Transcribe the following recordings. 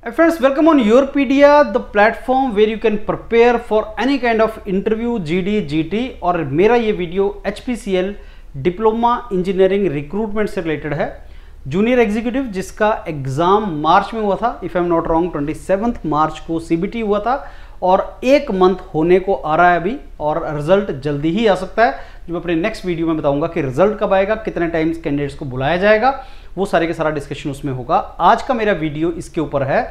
Friends, welcome on Yourpedia, the platform where you can prepare for any kind of interview, GD, GT। और मेरा ये video HPCL diploma engineering recruitment से related है। Junior executive जिसका exam मार्च में हुआ था, if I am not wrong 27 मार्च को CBT हुआ था और एक मंथ होने को आ रहा है अभी, और रिजल्ट जल्दी ही आ सकता है। जो मैं अपने नेक्स्ट वीडियो में बताऊंगा कि रिजल्ट कब आएगा, कितने टाइम्स कैंडिडेट्स को बुलाया जाएगा, वो सारे के सारा डिस्कशन उसमें होगा। आज का मेरा वीडियो इसके ऊपर है।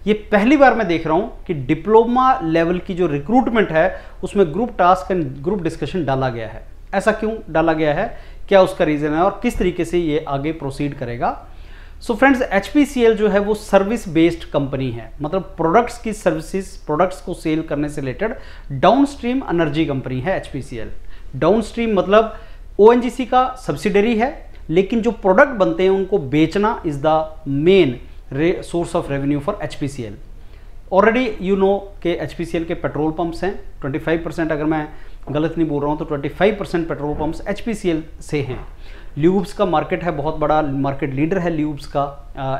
ये पहली बार मैं देख रहा हूं कि डिप्लोमा लेवल की जो रिक्रूटमेंट है उसमें group task and group discussion डाला गया है। ऐसा क्यों डाला गया है, क्या उसका रीजन है और किस तरीके से ये आगे प्रोसीड करेगा। सो फ्रेंड्स, HPCL जो है वो सर्विस बेस्ड कंपनी है, मतलब प्रोडक्ट्स की सर्विसेज, प्रोडक्ट्स को सेल करने से रिलेटेड डाउनस्ट्रीम एनर्जी कंपनी है HPCL। डाउनस्ट्रीम मतलब ONGC का सब्सिडरी है, लेकिन जो प्रोडक्ट बनते हैं उनको बेचना is the main source of revenue for HPCL। Already you know कि HPCL के पेट्रोल पंप्स हैं 25%, अगर मैं गलत नहीं बोल रहा हूँ तो 25% पेट्रोल पंप्स HPCL से हैं। ल्यूब्स का मार्केट है, बहुत बड़ा मार्केट लीडर है ल्यूब्स का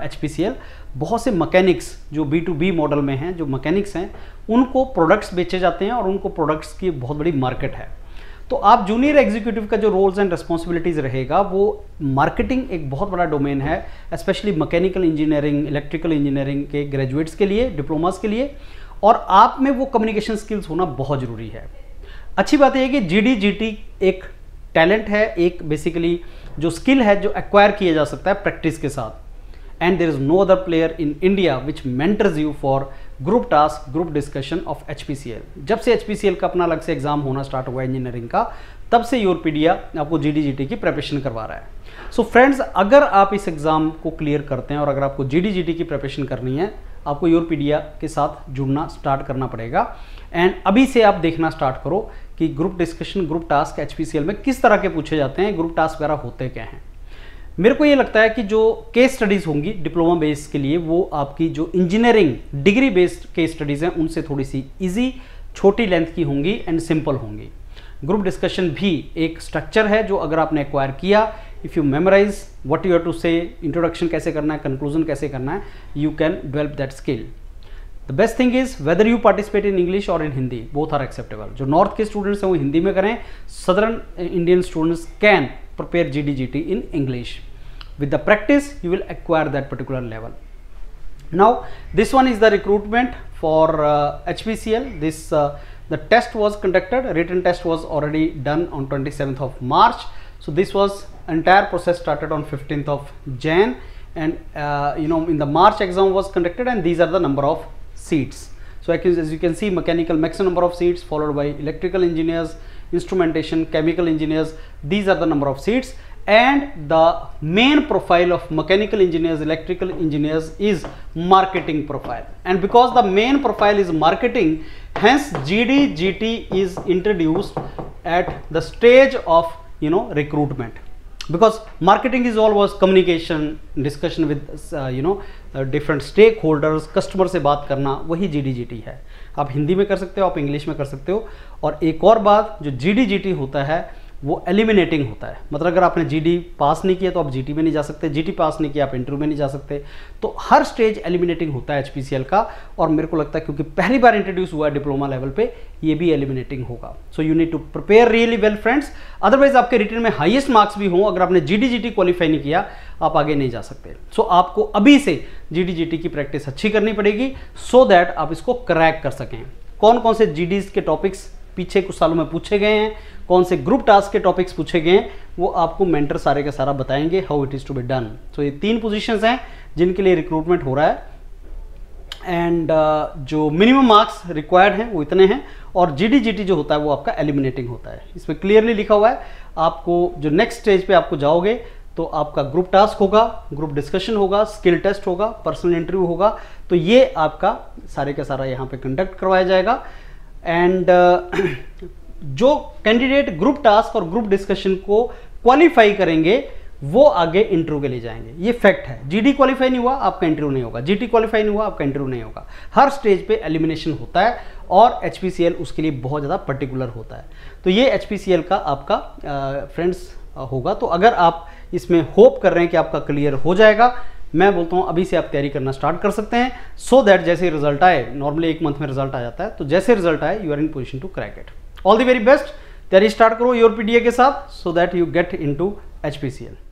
HPCL। बहुत से मैकेनिक्स जो B2B मॉडल में हैं, जो मैकेनिक्स हैं, उनको प्रोडक्ट्स बेचे जाते हैं और उनको प्रोडक्ट्स की बहुत बड़ी मार्केट है। तो आप जूनियर एग्जीक्यूटिव का जो रोल्स एंड रिस्पॉन्सिबिलिटीज रहेगा वो मार्केटिंग एक बहुत बड़ा डोमेन है, specially mechanical engineering, electrical engineering के ग्रेजुएट्स के लिए, डिप्लोमास के लिए, और आप में वो कम्युनिकेशन स्किल्स होना बहुत ज़रूरी है। अच्छी बात यह है कि GD GT एक टैलेंट है, एक बेसिकली जो स्किल है जो एक्वायर किया जा सकता है प्रैक्टिस के साथ। And there is no other player in India which mentors you for group task, group discussion of HPCL। जब से HPCL का अपना अलग से एग्जाम होना स्टार्ट हुआ इंजीनियरिंग का, तब से योरपीडिया आपको GD GT की प्रिपरेशन करवा रहा है। सो फ्रेंड्स, अगर आप इस एग्जाम को क्लियर करते हैं और अगर आपको GD GT की प्रिपरेशन करनी है, आपको योरपीडिया के साथ जुड़ना स्टार्ट करना पड़ेगा। एंड अभी से आप देखना स्टार्ट करो कि group discussion, group task HPCL में किस तरह के पूछे जाते हैं, ग्रुप टास्क वगैरह होते क्या हैं। मेरे को ये लगता है कि जो केस स्टडीज़ होंगी डिप्लोमा बेस के लिए, वो आपकी जो engineering degree based case studies हैं उनसे थोड़ी सी इजी, छोटी लेंथ की होंगी एंड सिंपल होंगी। ग्रुप डिस्कशन भी एक स्ट्रक्चर है जो अगर आपने एक्वायर किया, if you memorise what you have to say, introduction कैसे करना है, कंक्लूजन कैसे करना है, you can develop that skill. The best thing is whether you participate in English और इन हिंदी, बोथ आर एक्सेप्टेबल। जो नॉर्थ के स्टूडेंट्स हैं वो हिंदी में करें, southern Indian students can prepare GD GT in English. With the practice you will acquire that particular level. Now this one is the recruitment for HPCL. The test was conducted, written test was already done on 27th of March. So this was entire process started on 15th of Jan, and in the March exam was conducted, and these are the number of seats. So as you can see, mechanical maximum number of seats, followed by electrical engineers, instrumentation, chemical engineers. These are the number of seats, and the main profile of mechanical engineers, electrical engineers is marketing profile. And because the main profile is marketing, hence GD GT is introduced at the stage of recruitment, because marketing is always communication, discussion with different stakeholders, customer से बात करना, वही GD GT है। आप हिंदी में कर सकते हो, आप इंग्लिश में कर सकते हो। और एक और बात, जो GD GT होता है वो एलिमिनेटिंग होता है, मतलब अगर आपने GD पास नहीं किया तो आप GT में नहीं जा सकते, GT पास नहीं किया आप इंटरव्यू में नहीं जा सकते। तो हर स्टेज एलिमिनेटिंग होता है HPCL का, और मेरे को लगता है क्योंकि पहली बार इंट्रोड्यूस हुआ है डिप्लोमा लेवल पे, ये भी एलिमिनेटिंग होगा। So you need to prepare really well friends, otherwise आपके रिटन में हाईएस्ट मार्क्स भी हों, अगर आपने GD GT क्वालिफाई नहीं किया आप आगे नहीं जा सकते। सो आपको अभी से GD GT की प्रैक्टिस अच्छी करनी पड़ेगी, सो दैट आप इसको क्रैक कर सकें। कौन कौन से GDs के टॉपिक्स पीछे कुछ सालों में पूछे गए हैं, कौन से ग्रुप टास्क के टॉपिक्स पूछे गए हैं, वो आपको मेंटर सारे का सारा बताएंगे, how it is to be done. So ये 3 पोजीशंस हैं जिनके लिए रिक्रूटमेंट हो रहा है, एंड जो मिनिमम मार्क्स रिक्वायर्ड हैं वो इतने हैं, और GD GT जो होता है वो आपका एलिमिनेटिंग होता है। इसमें क्लियरली लिखा हुआ है, आपको जो नेक्स्ट स्टेज पे आपको जाओगे तो आपका ग्रुप टास्क होगा, ग्रुप डिस्कशन होगा, स्किल टेस्ट होगा, पर्सनल इंटरव्यू होगा। तो ये आपका सारे का सारा यहाँ पे कंडक्ट करवाया जाएगा। एंड जो कैंडिडेट ग्रुप टास्क और ग्रुप डिस्कशन को क्वालिफाई करेंगे वो आगे इंटरव्यू के लिए जाएंगे, ये फैक्ट है। GD क्वालिफाई नहीं हुआ आपका इंटरव्यू नहीं होगा, GT क्वालिफाई नहीं हुआ आपका इंटरव्यू नहीं होगा। हर स्टेज पे एलिमिनेशन होता है, और HPCL उसके लिए बहुत ज़्यादा पर्टिकुलर होता है। तो ये HPCL का आपका फ्रेंड्स होगा। तो अगर आप इसमें होप कर रहे हैं कि आपका क्लियर हो जाएगा, मैं बोलता हूँ अभी से आप तैयारी करना स्टार्ट कर सकते हैं, सो दैट जैसे रिजल्ट आए, नॉर्मली 1 मंथ में रिजल्ट आ जाता है, तो जैसे रिजल्ट आए you are in position to crack it. All the very best, तैयारी स्टार्ट करो योरपीडिया के साथ, so that you get into HPCL।